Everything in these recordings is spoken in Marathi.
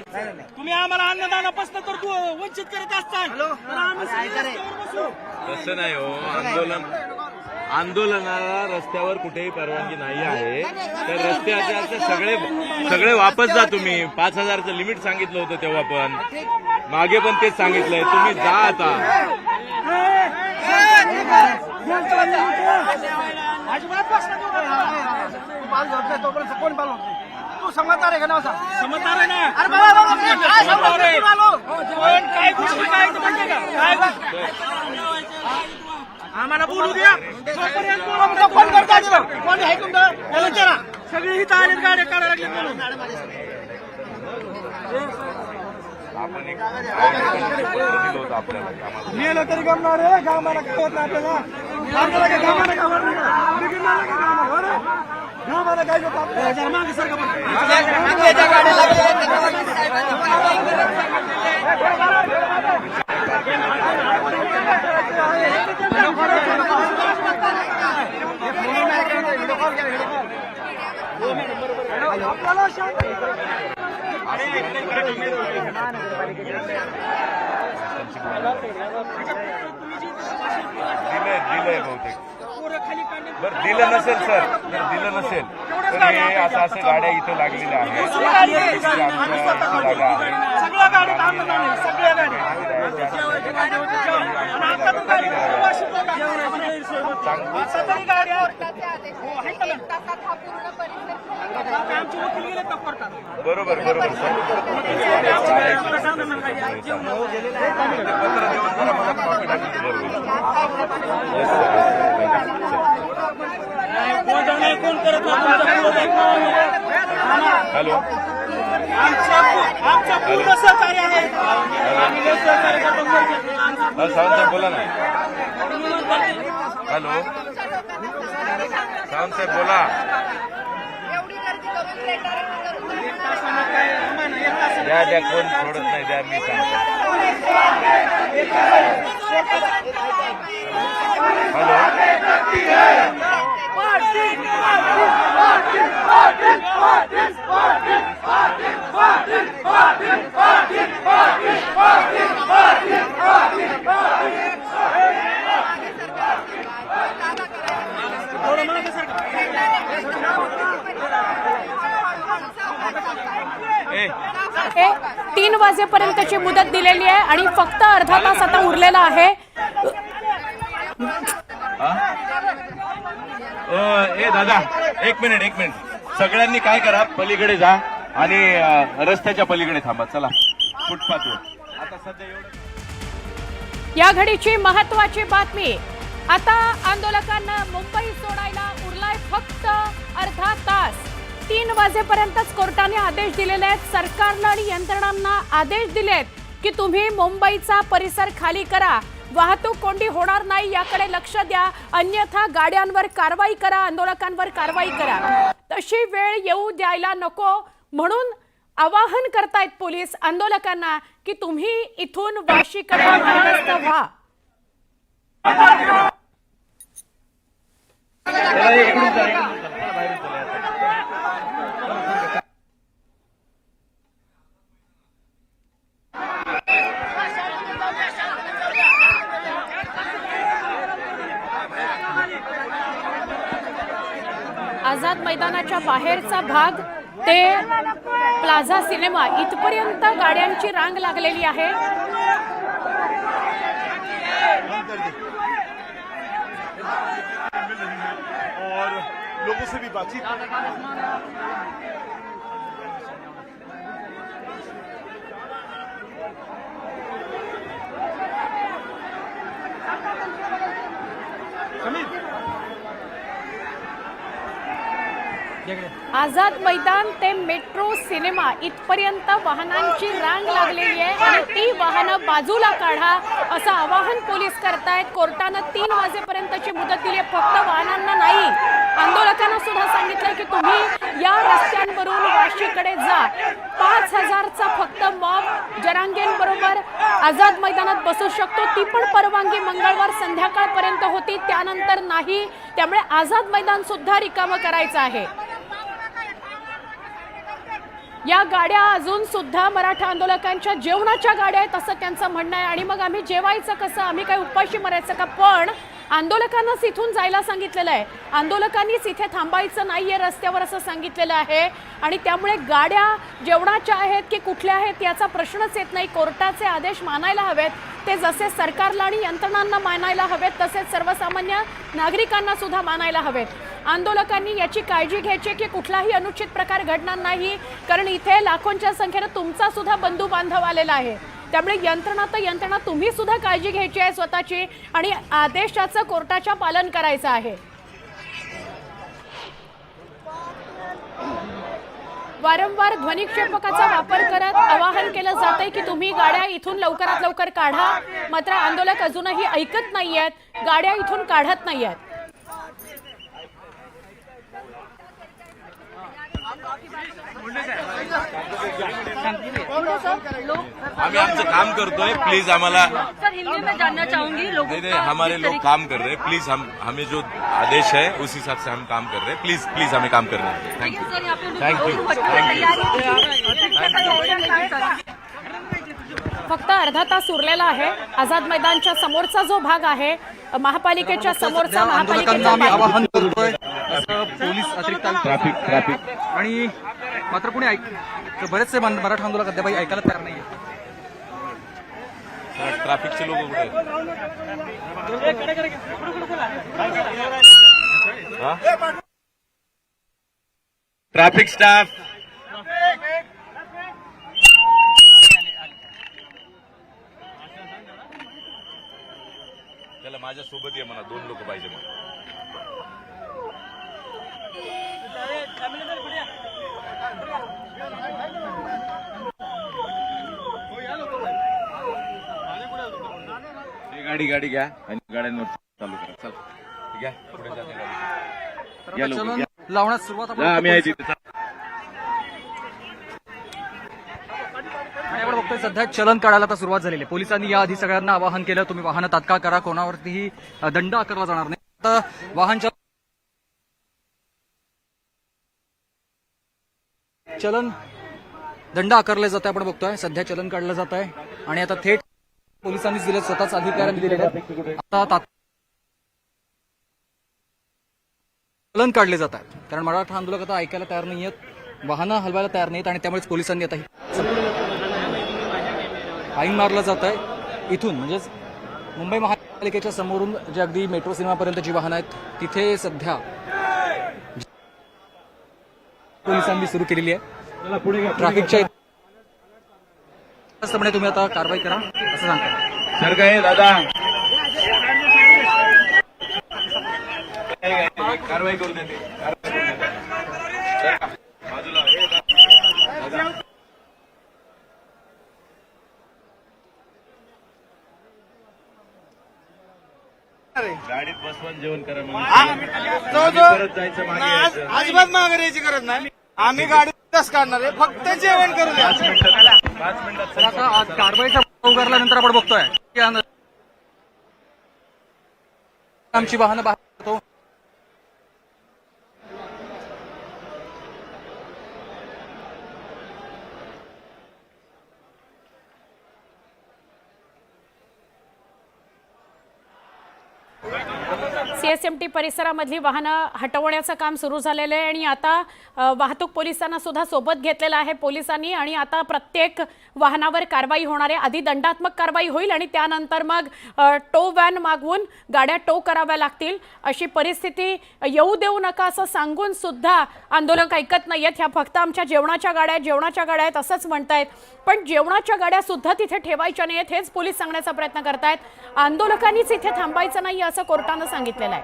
तुम्ही आम्हाला अन्नदानापासून तर वंचित करत असताल तर आम्ही रस्त्यावर बसू. तसं नाही हो. आंदोलनाला रस्त्यावर कुठेही परवानगी नाही आहे. तर रस्त्याचे सगळे वापस जा तुम्ही. 5,000चं लिमिट सांगितलं होतं तेव्हा पण, मागे पण तेच सांगितलंय. तुम्ही जा आता. अजिबात बसला कोण पालव तू समजदार आहे का ना? समजदार आहे ना. अरे बाबा काय गोष्टी काय म्हणजे का आम्हाला बोलू द्या. कोण करता कोण आहे तुमचं विचारा. सगळी ही आलेत गाड्या काढायला लागले म्हणून. आपण एक दिलं होतं आपल्याला. नेलं तरी गमणार आहे. गावाला काय होत नाही आपल्याला. गावाला काय गावाला काय होतं आपल्याला. मागे सारखं आपल्याला दिलंय बहुतेक. बरं दिलं नसेल सर, जर दिलं नसेल तर हे असं गाड्या इथं लागलेल्या आहेत. सगळ्या गाड्या सगळ्या गाड्या बरोबर बरोबर सर. हॅलो, आमच्या पूर्ण सहकार्य आहे. सावंत साहेब बोला ना. हॅलो सावंत साहेब बोला. द्या कोण सोडत नाही. द्या मी सांगतो. हॅलो ए 3 वाजेपर्यंतची मुदत दिलेली आहे आणि फक्त अर्धा तास आता उरलेला आहे. ए दादा एक मिनिट. सगळ्यांनी काय करा, पलीकडे जा आणि रस्त्याच्या पलीकडे थांबा. चला फुटपाथवर. आता सध्या एवढं. या घडीची महत्वाची बातमी. आता आंदोलकांना मुंबई सोडायला उरलाय फक्त अर्धा तास. 3 वाजेपर्यंतच कोर्टाने आदेश दिलेले आहेत. सरकारनं आणि यंत्रणांना आदेश दिलेत की तुम्ही मुंबईचा परिसर खाली करा. वाहतूक कोंडी होणार नाही याकडे लक्ष द्या, अन्यथा गाड्यांवर कारवाई करा, आंदोलकांवर कारवाई करा. तशी वेळ येऊ द्यायला नको म्हणून आवाहन करतायत पोलीस आंदोलकांना की तुम्ही इथून वाशीकडे मार्गस्थ व्हा. आझाद मैदानाच्या बाहेरचा भाग ते प्लाझा सिनेमा इथपर्यंत गाड्यांची रांग लागलेली आहे. और लोगों से भी बातचीत आझाद मैदान ते मेट्रो सिनेमा इथपर्यंत वाहनांची रांग लागलेली आहे आणि ती वाहनं बाजूला काढा असं आवाहन पोलीस करतायत. कोर्टानं 3 वाजेपर्यंतची मुदत दिली आहे, फक्त वाहनांना नाही. आंदोलकांना सुद्धा सांगितलं की तुम्ही या रस्त्यांवरून वाशीकडे जा. 5,000चा फक्त मॉब जरांगेंबरोबर आझाद मैदानात बसू शकतो. ती पण परवानगी मंगळवार संध्याकाळपर्यंत होती, त्यानंतर नाही. त्यामुळे आझाद मैदान सुद्धा रिकामं करायचं आहे. या गाड्या अजून सुद्धा मराठा आंदोलकांच्या जेवणाच्या गाड्या आहेत असं त्यांचं म्हणणं आहे. आणि मग आम्ही जेवायचं कसं, आम्ही काय उपाशी मरायचं का? पण आंदोलकांनाच इथून जायला सांगितलेलं आहे, आंदोलकांनीच इथे थांबायचं नाहीये रस्त्यावर असं सांगितलेलं आहे. आणि त्यामुळे गाड्या जेवणाच्या आहेत की कुठल्या आहेत याचा प्रश्नच येत नाही. कोर्टाचे आदेश मानायला हवेत, ते जसे सरकारला आणि यंत्रणांना मानायला हवेत तसेच सर्वसामान्य नागरिकांना सुद्धा मानायला हवेत. आंदोलकांनी याची काळजी घ्यायची की कुठलाही अनुचित प्रकार घडणार नाही, कारण इथे लाखोंच्या संख्येनं तुमचा सुद्धा बंधू बांधव आलेला आहे. त्यामुळे यंत्रणा तुम्ही सुद्धा काळजी घ्यायची आहे स्वतःची आणि आदेशाचं कोर्टाच्या पालन करायचं आहे. वारंवार ध्वनिक्षेपकाचा वापर करत आवाहन केलं जातंय की तुम्ही गाड्या इथून लवकरात लवकर काढा. मात्र आंदोलक अजूनही ऐकत नाहीयेत, गाड्या इथून काढत नाहीयेत. आम्ही आमचं काम करतोय, प्लीज आम्हाला. सर हिंदी में जानना चाहूंगी लोगों नहीं, हमारे लोग काम कर रहे हैं, प्लीज हमें जो आदेश है उस हिसाब से हम काम कर रहे हैं. प्लीज हमें काम करना है. Thank you. सर यहाँ पे फक्त अर्धा तास उरलेला आहे. आझाद मैदानच्या समोरचा जो भाग आहे, महापालिकेच्या समोरचा आंदोलकांना आम्ही महापालिकेचा आवाहन करतोय असं पोलीस अतिरिक्त ट्रॅफिक आणि मात्र कोणी बरेचसे मराठा आंदोलक अद्याप ऐकायला तयार नाहीये. ट्रॅफिकचे लोक कुठे आहेत? ट्रॅफिक स्टाफ त्याला माझ्या सोबत ये म्हणा, 2 लोक पाहिजे मला. गाडी घ्या आणि गाड्यांवर चालू करा. चल घ्या, पुढे जाते गाडी. या लोक, चलन या. लावण्यास सुरुवात आपण आम्ही आहे तिथे. आणि आपण बघतोय सध्या चलन काढायला आता सुरुवात झालेली आहे. पोलिसांनी याआधी सगळ्यांना आवाहन केलं, तुम्ही वाहनं तात्काळ करा, कोणावरतीही दंड आकारला जाणार नाही. आता वाहन चलन दंड आकारले जाते. आपण बघतोय सध्या चलन काढलं जात आहे आणि आता थेट पोलिसांनीच दिले, स्वतःच अधिकाऱ्यांनी दिलेले आहेत. आता चलन काढले जात आहेत कारण मराठा आंदोलक आता ऐकायला तयार नाही आहेत, वाहनं हलवायला तयार नाहीत आणि त्यामुळेच पोलिसांनी आता फाईन मारलं जात आहे. इथून म्हणजेच मुंबई महापालिकेच्या समोरून जे अगदी मेट्रो सिनेमापर्यंत जी वाहनं आहेत तिथे सध्या पोलिसांनी सुरू केलेली आहे. ट्रॅफिकच्या त्याचप्रमाणे तुम्ही आता कारवाई करा असं सांगता. सर काय दादा कारवाई करू देते. बाजूला गाडीत बसवून जेवण करा म्हणून परत जायचं मागे यायचं. अजिबात माघारी गरज नाही. आम्ही गाडी तस काढणार आहे, फक्त जेवण करू द्या. 5 मिनिटात तर आता आज कारवाईचा उगारल्यानंतर आपण बघतोय की आमची वाहनं बाहेर येतो. सीएसएमटी परिसरामधली वाहनं हटवण्याचं काम सुरू झालेलं आहे आणि आता वाहतूक पोलिसांना सुद्धा सोबत घेतलेलं आहे पोलिसांनी. आणि आता प्रत्येक वाहनावर कारवाई होणार आहे. आधी दंडात्मक कारवाई होईल आणि त्यानंतर मग टो व्हॅन मागवून गाड्या टो कराव्या लागतील. अशी परिस्थिती येऊ देऊ नका असं सांगून सुद्धा आंदोलक ऐकत नाहीयेत. ह्या फक्त आमच्या जेवणाच्या गाड्या आहेत असंच म्हणतायत. पण जेवणाच्या गाड्या सुद्धा तिथे ठेवायच्या नाहीयेत हेच पोलीस सांगण्याचा प्रयत्न करतायत. आंदोलकांनीच इथे थांबायचं नाही असं कोर्टानं सांगितलेलं आहे.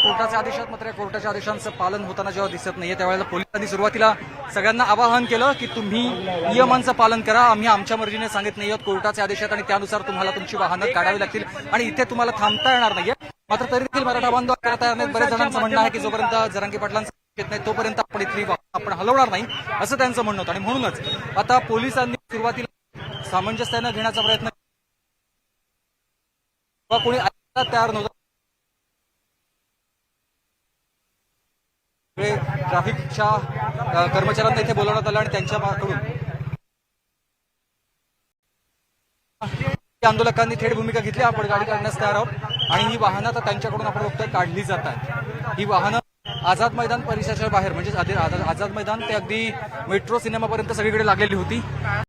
कोर्टाच्या आदेशात मात्र कोर्टाच्या आदेशांचं पालन होताना जेव्हा दिसत नाहीये त्यावेळेला पोलिसांनी सुरुवातीला सगळ्यांना आवाहन केलं की तुम्ही नियमांचं पालन करा, आम्ही आमच्या मर्जीने सांगत नाही आहोत कोर्टाच्या आदेशात आणि त्यानुसार तुम्हाला तुमची वाहनं काढावी लागतील आणि इथे तुम्हाला थांबता येणार नाहीये. मात्र तरी देखील मराठा बांधव करता येणार नाहीत. बऱ्याच जणांचं म्हणणं आहे की जोपर्यंत जरांगे पाटलांचं येत नाही तोपर्यंत आपण इथली आपण हलवणार नाही असं त्यांचं म्हणणं होतं. आणि म्हणूनच आता पोलिसांनी सुरुवातीला सामंजस्यानं घेण्याचा प्रयत्न कोणी ऐकायला तयार नव्हतं. सगळे ट्रॅफिकच्या कर्मचाऱ्यांना इथे बोलवण्यात आलं आणि त्यांच्याकडून आंदोलकांनी थेट भूमिका घेतली, आपण गाडी काढण्यास तयार आहोत आणि ही वाहनं आता त्यांच्याकडून आपण बघतोय काढली जात आहेत. ही वाहनं आझाद मैदान परिसराच्या बाहेर म्हणजे आझाद मैदान ते अगदी मेट्रो सिनेमापर्यंत सगळीकडे लागलेली होती.